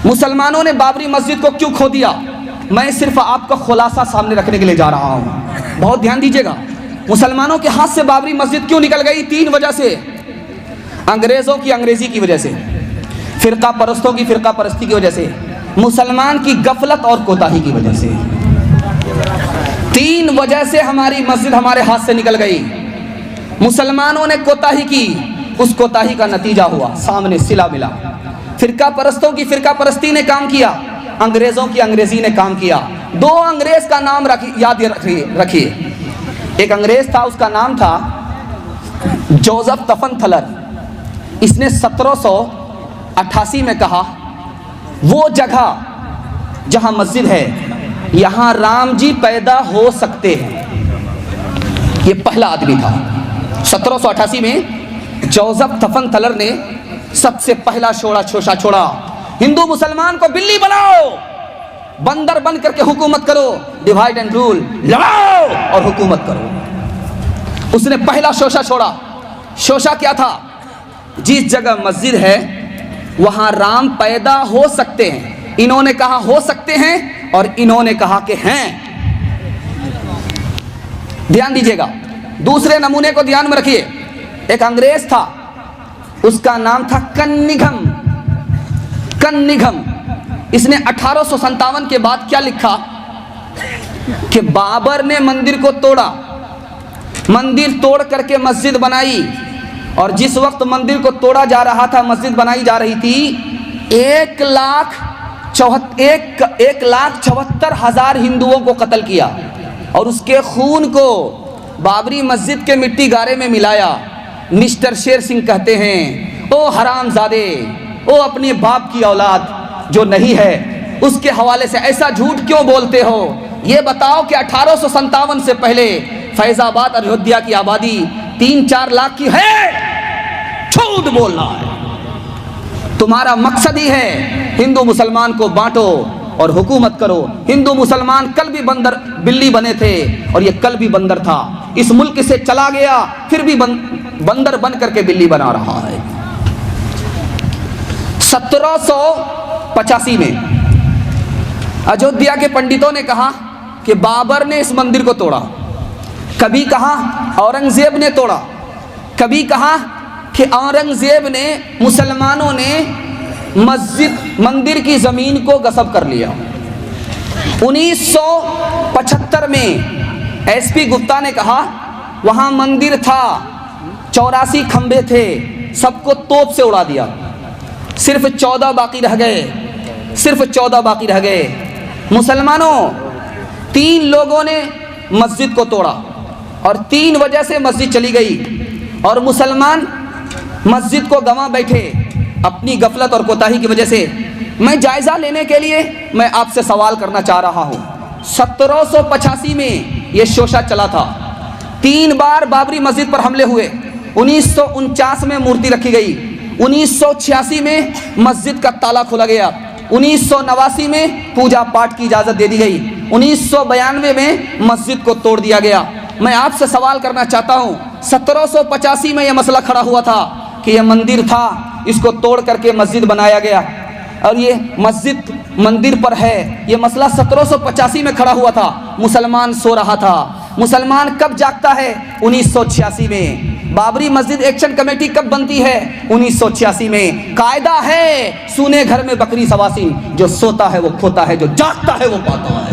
مسلمانوں نے بابری مسجد کو کیوں کھو دیا؟ میں صرف آپ کا خلاصہ سامنے رکھنے کے لیے جا رہا ہوں، بہت دھیان دیجیے گا۔ مسلمانوں کے ہاتھ سے بابری مسجد کیوں نکل گئی؟ 3 وجہ سے۔ انگریزوں کی انگریزی کی وجہ سے، فرقہ پرستوں کی فرقہ پرستی کی وجہ سے، مسلمان کی غفلت اور کوتاہی کی وجہ سے۔ 3 وجہ سے ہماری مسجد ہمارے ہاتھ سے نکل گئی۔ مسلمانوں نے کوتاہی کی، اس کوتاہی کا نتیجہ ہوا سامنے صلہ ملا۔ فرقہ پرستوں کی فرقہ پرستی نے کام کیا، انگریزوں کی انگریزی نے کام کیا۔ 2 انگریز کا نام یاد رکھیے۔ ایک انگریز تھا، اس کا نام تھا جوزف تفن تھلر۔ اس نے 1788 میں کہا وہ جگہ جہاں مسجد ہے یہاں رام جی پیدا ہو سکتے ہیں۔ یہ پہلا آدمی تھا۔ 1788 میں جوزف تفن تھلر نے سب سے پہلا شوشہ چھوڑا، ہندو مسلمان کو بلی بناؤ، بندر بن کر کے حکومت کرو، ڈیوائیڈ اینڈ رول، لڑاؤ اور حکومت کرو۔ اس نے پہلا شوشہ چھوڑا۔ شوشہ کیا تھا؟ جس جگہ مسجد ہے وہاں رام پیدا ہو سکتے ہیں۔ انہوں نے کہا ہو سکتے ہیں اور انہوں نے کہا کہ ہیں۔ دھیان دیجیے گا، دوسرے نمونے کو دھیان میں رکھیے۔ ایک انگریز تھا، اس کا نام تھا کنگھم۔ اس نے 1857 کے بعد کیا لکھا کہ بابر نے مندر کو توڑا، مندر توڑ کر کے مسجد بنائی، اور جس وقت مندر کو توڑا جا رہا تھا مسجد بنائی جا رہی تھی، 1,74,000 ہندوؤں کو قتل کیا اور اس کے خون کو بابری مسجد کے مٹی گارے میں ملایا۔ مسٹر شیر سنگھ کہتے ہیں او حرام زادے، او اپنے باپ کی اولاد جو نہیں ہے اس کے حوالے سے ایسا جھوٹ کیوں بولتے ہو؟ یہ بتاؤ کہ 1857 سے پہلے فیض آباد اور ایودھیا کی آبادی 3-4 لاکھ کی ہے؟ جھوٹ بولنا ہے۔ تمہارا مقصد ہی ہے ہندو مسلمان کو بانٹو اور حکومت کرو۔ ہندو مسلمان کل بھی بلی بنے تھے اور یہ کل بھی بندر تھا، اس ملک سے چلا گیا پھر بھی بندر بن کر کے بلی بنا رہا ہے۔ 1785 میں ایودھیا کے پنڈتوں نے کہا کہ بابر نے اس مندر کو توڑا، کبھی کہا اورنگزیب نے توڑا، کبھی کہا کہ اورنگزیب نے، مسلمانوں نے مندر کی زمین کو غصب کر لیا۔ 1975 میں ایس پی گپتا نے کہا وہاں مندر تھا، 84 کھمبے تھے، سب کو توپ سے اڑا دیا، صرف 14 باقی رہ گئے۔ مسلمانوں، 3 لوگوں نے مسجد کو توڑا اور 3 وجہ سے مسجد چلی گئی، اور مسلمان مسجد کو گنوا بیٹھے اپنی غفلت اور کوتاہی کی وجہ سے۔ میں جائزہ لینے کے لیے میں آپ سے سوال کرنا چاہ رہا ہوں۔ 1785 میں یہ شوشہ چلا تھا، 3 بار بابری مسجد پر حملے ہوئے۔ 1949 میں مورتی رکھی گئی، 1986 میں مسجد کا تالا کھولا گیا، 1989 میں پوجا پاٹ کی اجازت دے دی گئی، 1992 میں مسجد کو توڑ دیا گیا۔ میں آپ سے سوال کرنا چاہتا ہوں، 1785 میں یہ مسئلہ کھڑا ہوا تھا کہ یہ مندر تھا، اس کو توڑ کر کے مسجد بنایا گیا، اور یہ مسجد مندر پر ہے۔ یہ مسئلہ 1785 میں کھڑا ہوا تھا، مسلمان سو رہا تھا۔ مسلمان کب جاگتا ہے؟ 1986 میں۔ بابری مسجد ایکشن کمیٹی کب بنتی ہے؟ 1986 میں۔ قاعدہ ہے سونے گھر میں بکری سواسی، جو سوتا ہے وہ کھوتا ہے، جو جاگتا ہے وہ پاتا ہے۔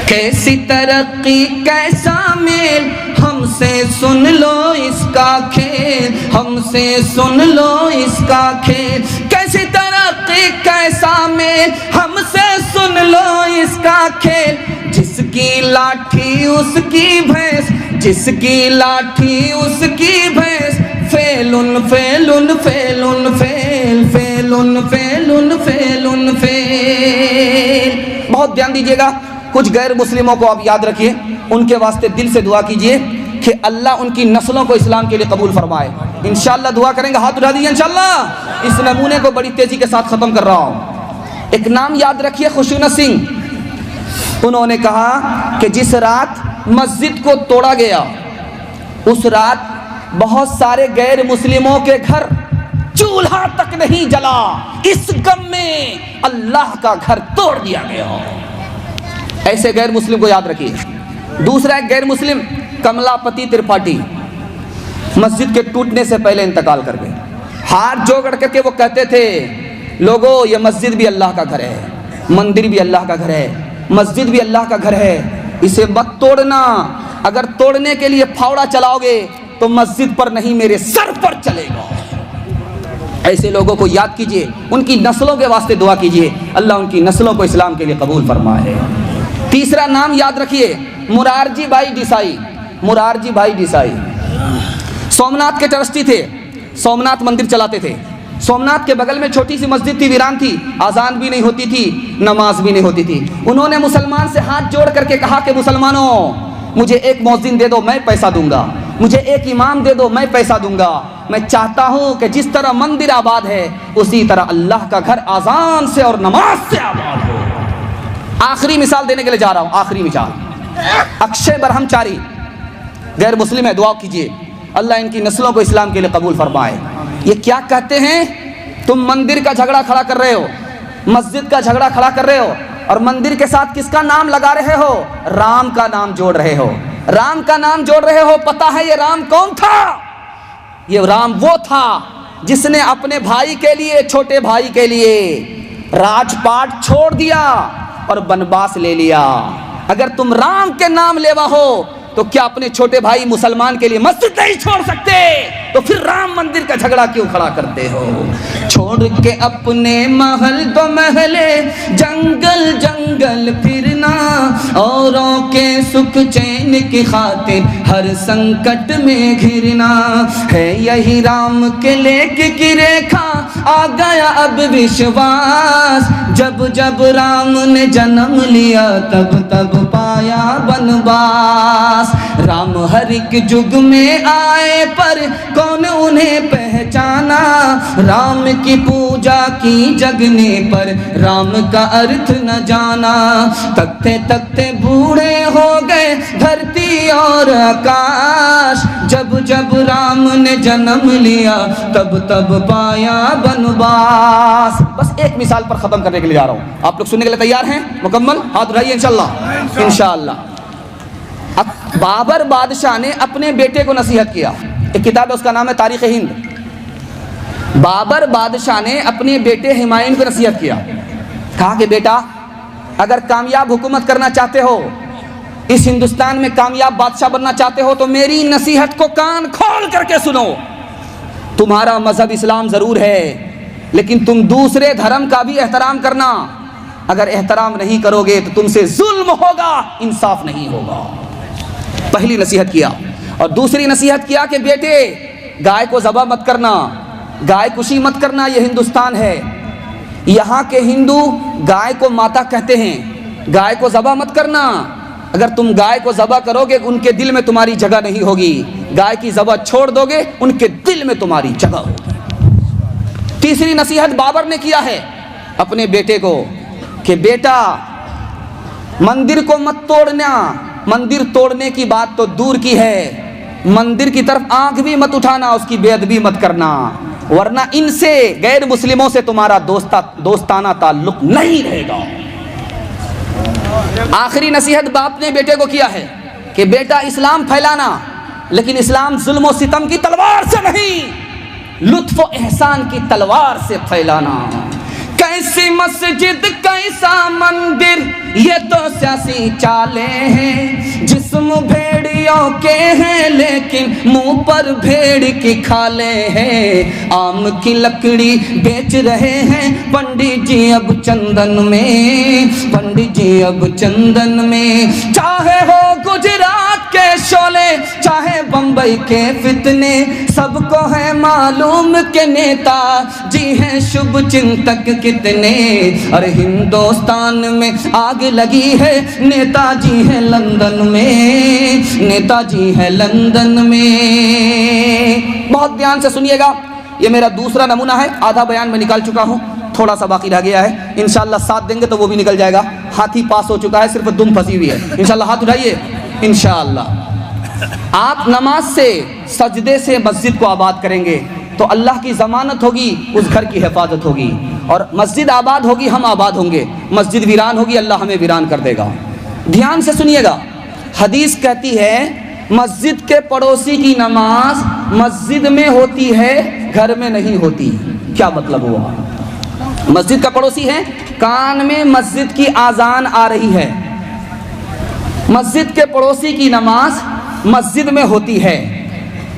کیسی ترقی کیسا میل، ہم سے سن لو اس کا کھیل، ہم سے سن لو اس کا کھیل۔ کیسی ترقی کیسا میل، ہم سے سن لو اس کا کھیل۔ جس کی لاٹھی اس کی بھینس، جس کی لاٹھی اس کی بھینس، فیلن فیلن فیلن فیل، فیلن فیلن فیلن فیل۔ بہت دھیان دیجیے گا، کچھ غیر مسلموں کو آپ یاد رکھیے، ان کے واسطے دل سے دعا کیجئے کہ اللہ ان کی نسلوں کو اسلام کے لیے قبول فرمائے۔ انشاءاللہ دعا کریں گے، ہاتھ اٹھا دیجئے انشاءاللہ۔ اس نمونے کو بڑی تیزی کے ساتھ ختم کر رہا ہوں۔ ایک نام یاد رکھیے، خشونت سنگھ۔ انہوں نے کہا کہ جس رات مسجد کو توڑا گیا اس رات بہت سارے غیر مسلموں کے گھر چولہا تک نہیں جلا، اس غم میں اللہ کا گھر توڑ دیا گیا۔ ایسے غیر مسلم کو یاد رکھیے۔ دوسرا ایک غیر مسلم کملا پتی ترپاٹھی، مسجد کے ٹوٹنے سے پہلے انتقال کر گئے۔ ہاتھ جوڑ کر کے وہ کہتے تھے، لوگو یہ مسجد بھی اللہ کا گھر ہے، مندر بھی اللہ کا گھر ہے، مسجد بھی اللہ کا گھر ہے، اسے مت توڑنا، اگر توڑنے کے لیے پھاوڑا چلاؤ گے تو مسجد پر نہیں میرے سر پر چلے گا۔ ایسے لوگوں کو یاد کیجئے، ان کی نسلوں کے واسطے دعا کیجئے، اللہ ان کی نسلوں کو اسلام کے لیے قبول فرمائے۔ تیسرا نام یاد رکھیے، مرارجی بھائی دیسائی۔ مرارجی بھائی دیسائی سومناتھ کے ٹرسٹی تھے، سومناتھ مندر چلاتے تھے۔ سومناتھ کے بغل میں چھوٹی سی مسجد تھی، ویران تھی، آذان بھی نہیں ہوتی تھی، نماز بھی نہیں ہوتی تھی۔ انہوں نے مسلمان سے ہاتھ جوڑ کر کے کہا کہ مسلمانوں، مجھے ایک مؤذن دے دو، میں پیسہ دوں گا، مجھے ایک امام دے دو، میں پیسہ دوں گا۔ میں چاہتا ہوں کہ جس طرح مندر آباد ہے اسی طرح اللہ کا گھر آذان سے اور نماز سے آباد ہو۔ آخری مثال دینے کے لیے جا رہا ہوں، آخری مثال، اکشے برہم چاری، غیر مسلم ہے، دعا کیجئے اللہ ان کی نسلوں کو اسلام کے لیے قبول فرمائے۔ یہ کیا کہتے ہیں، تم مندر کا جھگڑا کھڑا کر رہے ہو، مسجد کا جھگڑا کھڑا کر رہے ہو، اور مندر کے ساتھ کس کا نام لگا رہے ہو؟ رام کا نام جوڑ رہے ہو، رام کا نام جوڑ رہے ہو۔ پتہ ہے یہ رام کون تھا؟ یہ رام وہ تھا جس نے اپنے بھائی کے لیے، چھوٹے بھائی کے لیے راج پاٹ چھوڑ دیا اور بنواس لے لیا۔ اگر تم رام کے نام لیوا ہو تو کیا اپنے چھوٹے بھائی مسلمان کے لیے مسجد نہیں چھوڑ سکتے؟ تو پھر رام مندر کا جھگڑا کیوں کھڑا کرتے ہو؟ چھوڑ کے اپنے محل تو محلے، جنگل جنگل پھرنا، اوروں کے سکھ چین کی خاطر ہر سنکٹ میں گھرنا، ہے یہی رام کے لیک کی ریکھا، آ گیا اب وشواس، جب جب رام نے جنم لیا تب تب پایا بنواس۔ رام ہر ایک جگ میں آئے پر کون انہیں پہچانا، رام کی پوجا کی جگنے پر رام کا ارتھ نہ جانا، تکتے تکتے بوڑھے ہو گئے دھرتی اور آکاش، جب جب رام نے جنم لیا تب تب پایا بنواس۔ بس ایک مثال پر ختم کرنے کے لیے جا رہا ہوں، آپ لوگ سننے کے لیے تیار ہیں؟ مکمل ہاتھ اٹھائیے انشاءاللہ، انشاءاللہ۔ بابر بادشاہ نے اپنے بیٹے کو نصیحت کیا، ایک کتاب ہے اس کا نام ہے تاریخ ہند۔ بابر بادشاہ نے اپنے بیٹے ہمایوں کو نصیحت کیا، کہا کہ بیٹا اگر کامیاب حکومت کرنا چاہتے ہو، اس ہندوستان میں کامیاب بادشاہ بننا چاہتے ہو تو میری نصیحت کو کان کھول کر کے سنو۔ تمہارا مذہب اسلام ضرور ہے لیکن تم دوسرے دھرم کا بھی احترام کرنا، اگر احترام نہیں کرو گے تو تم سے ظلم ہوگا، انصاف نہیں ہوگا۔ پہلی نصیحت کیا، اور دوسری نصیحت کیا کہ بیٹے گائے کو ذبح مت کرنا، گائے کشی مت کرنا، یہ ہندوستان ہے، یہاں کے ہندو گائے کو ماتا کہتے ہیں، گائے کو ذبح مت کرنا، اگر تم گائے کو ذبح کرو گے ان کے دل میں تمہاری جگہ نہیں ہوگی، گائے کی ذبح چھوڑ دو گے ان کے دل میں تمہاری جگہ ہوگی۔ تیسری نصیحت بابر نے کیا ہے اپنے بیٹے کو کہ بیٹا مندر کو مت توڑنا، مندر توڑنے کی بات تو دور کی ہے، مندر کی طرف آنکھ بھی مت اٹھانا، اس کی بے ادبی مت کرنا، ورنہ ان سے غیر مسلموں سے تمہارا دوستانہ تعلق نہیں رہے گا۔ آخری نصیحت باپ نے بیٹے کو کیا ہے کہ بیٹا اسلام پھیلانا، لیکن اسلام ظلم و ستم کی تلوار سے نہیں، لطف و احسان کی تلوار سے پھیلانا۔ کیسی مسجد کیسا مندر یہ تو سیاسی چالیں ہیں، جسم بھیڑیوں کے ہیں لیکن منہ پر بھیڑ کی کھالیں ہیں، آم کی لکڑی بیچ رہے ہیں پنڈت جی اب چندن میں، پنڈت جی اب چندن میں، چاہے ہو گجرات کے شعلے چاہے بمبئی کے فتنے، سب کو ہے معلوم کہ نیتا جی ہیں شبھ چنتک کتنے، اور ہندوستان میں آگ لگی ہے نیتا جی ہے لندن میں، نیتا جی ہے لندن میں۔ بہت دھیان سے سنیے گا، یہ میرا دوسرا نمونہ ہے، آدھا بیان میں نکال چکا ہوں، تھوڑا سا باقی رہ گیا ہے، انشاءاللہ ساتھ دیں گے تو وہ بھی نکل جائے گا۔ ہاتھی پاس ہو چکا ہے، صرف دم پھنسی ہوئی ہے، انشاءاللہ ہاتھ اٹھائیے انشاءاللہ۔ آپ نماز سے، سجدے سے مسجد کو آباد کریں گے، تو اللہ کی ضمانت ہوگی، اس گھر کی حفاظت ہوگی. اور مسجد آباد ہوگی، ہم آباد ہوں گے. مسجد ویران ہوگی، اللہ ہمیں ویران کر دے گا. دھیان سے سنیے گا، حدیث کہتی ہے مسجد کے پڑوسی کی نماز مسجد میں ہوتی ہے، گھر میں نہیں ہوتی. کیا مطلب ہوا؟ مسجد کا پڑوسی ہے، کان میں مسجد کی آذان آ رہی ہے، مسجد کے پڑوسی کی نماز مسجد میں ہوتی ہے،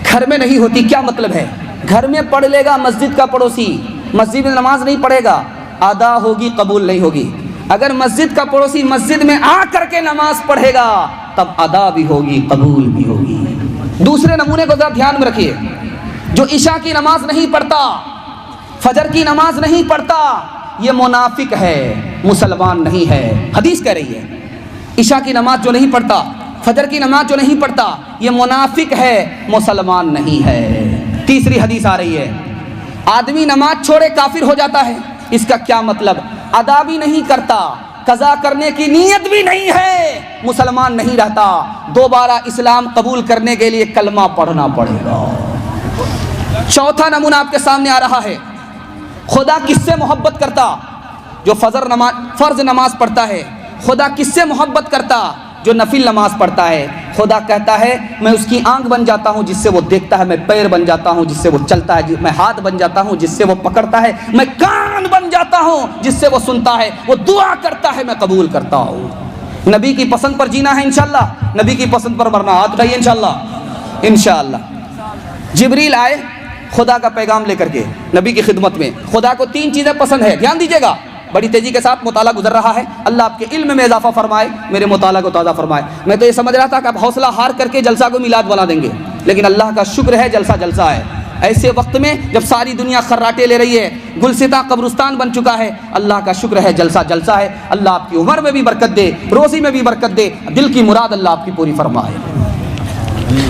گھر میں نہیں ہوتی. کیا مطلب ہے؟ گھر میں پڑھ لے گا مسجد کا پڑوسی، مسجد میں نماز نہیں پڑھے گا، ادا ہوگی قبول نہیں ہوگی. اگر مسجد کا پڑوسی مسجد میں آ کر کے نماز پڑھے گا تب ادا بھی ہوگی قبول بھی ہوگی. دوسرے نمونے کو ذرا دھیان میں رکھیے، جو عشاء کی نماز نہیں پڑھتا، فجر کی نماز نہیں پڑھتا، یہ منافق ہے، مسلمان نہیں ہے. حدیث کہہ رہی ہے عشاء کی نماز جو نہیں پڑھتا، فجر کی نماز جو نہیں پڑھتا، یہ منافق ہے، مسلمان نہیں ہے. تیسری حدیث آ رہی ہے آدمی نماز چھوڑے کافر ہو جاتا ہے. اس کا کیا مطلب؟ ادا بھی نہیں کرتا، قضا کرنے کی نیت بھی نہیں ہے، مسلمان نہیں رہتا. دوبارہ اسلام قبول کرنے کے لیے کلمہ پڑھنا پڑے گا. چوتھا نمونہ آپ کے سامنے آ رہا ہے، خدا کس سے محبت کرتا؟ جو فرض نماز پڑھتا ہے. خدا کس سے محبت کرتا؟ جو نفل نماز پڑھتا ہے. خدا کہتا ہے میں اس کی آنکھ بن جاتا ہوں جس سے وہ دیکھتا ہے، میں پیر بن جاتا ہوں جس سے وہ چلتا ہے، میں ہاتھ بن جاتا ہوں جس سے وہ پکڑتا ہے، میں کان بن جاتا ہوں جس سے وہ سنتا ہے، وہ دعا کرتا ہے میں قبول کرتا ہوں. نبی کی پسند پر جینا ہے انشاءاللہ، نبی کی پسند پر مرنا. ہاتھ اٹھائیے انشاءاللہ. انشاءاللہ جبریل آئے خدا کا پیغام لے کر کے نبی کی خدمت میں. خدا کو 3 چیزیں پسند ہے، دھیان دیجیے گا، بڑی تیزی کے ساتھ مطالعہ گزر رہا ہے. اللہ آپ کے علم میں اضافہ فرمائے، میرے مطالعہ کو تازہ فرمائے. میں تو یہ سمجھ رہا تھا کہ آپ حوصلہ ہار کر کے جلسہ کو میلاد بنا دیں گے، لیکن اللہ کا شکر ہے جلسہ جلسہ ہے. ایسے وقت میں جب ساری دنیا خراٹے لے رہی ہے، گلستاں قبرستان بن چکا ہے، اللہ کا شکر ہے جلسہ جلسہ ہے. اللہ آپ کی عمر میں بھی برکت دے، روزی میں بھی برکت دے، دل کی مراد اللہ آپ کی پوری فرمائے.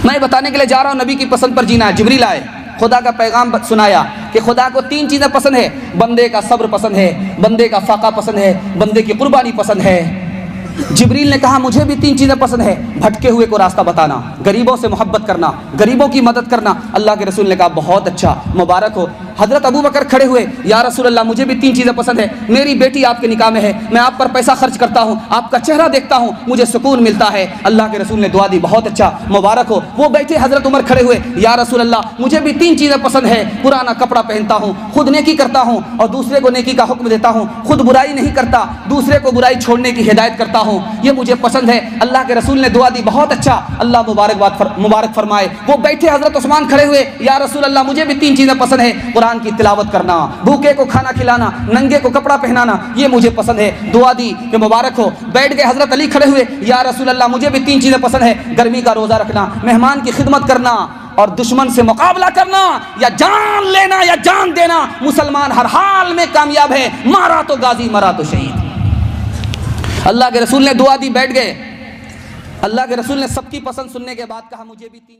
میں بتانے کے لیے جا رہا ہوں نبی کی پسند پر جینا ہے. جبریل آئے، خدا کا پیغام سنایا کہ خدا کو 3 چیزیں پسند ہے. بندے کا صبر پسند ہے، بندے کا فاقہ پسند ہے، بندے کی قربانی پسند ہے. جبریل نے کہا مجھے بھی 3 چیزیں پسند ہے، بھٹکے ہوئے کو راستہ بتانا، غریبوں سے محبت کرنا، غریبوں کی مدد کرنا. اللہ کے رسول نے کہا بہت اچھا، مبارک ہو. حضرت ابو بکر کھڑے ہوئے، یا رسول اللہ مجھے بھی 3 چیزیں پسند ہے. میری بیٹی آپ کے نکاح میں ہے، میں آپ پر پیسہ خرچ کرتا ہوں، آپ کا چہرہ دیکھتا ہوں، مجھے سکون ملتا ہے. اللہ کے رسول نے دعا دی، بہت اچھا، مبارک ہو. وہ بیٹھے حضرت عمر کھڑے ہوئے، یا رسول اللہ مجھے بھی 3 چیزیں پسند ہے، پرانا کپڑا پہنتا ہوں، خود نیکی کرتا ہوں اور دوسرے کو نیکی کا حکم دیتا ہوں، خود برائی نہیں کرتا، دوسرے کو برائی چھوڑنے کی ہدایت کرتا ہوں، یہ مجھے پسند ہے. اللہ کے رسول نے دعا دی، بہت اچھا، اللہ مبارک فرمائے. وہ بیٹھے حضرت عثمان کھڑے ہوئے، یا رسول اللہ مجھے بھی 3 چیزیں پسند ہے، قرآن کی تلاوت کرنا، بھوکے کو کھانا کھلانا، ننگے کو کپڑا پہنانا، یہ مجھے پسند ہے. دعا دی کہ مبارک ہو. بیٹھ گئے حضرت علی کھڑے ہوئے، یا رسول اللہ مجھے بھی 3 چیزیں پسند ہے، گرمی کا روزہ رکھنا، مہمان کی خدمت کرنا اور دشمن سے مقابلہ کرنا، یا جان لینا یا جان دینا. مسلمان ہر حال میں کامیاب ہے، مارا تو غازی مرا تو شہید. اللہ کے رسول نے دعا دی، بیٹھ گئے. اللہ کے رسول نے سب کی پسند سننے کے بعد کہا مجھے بھی 3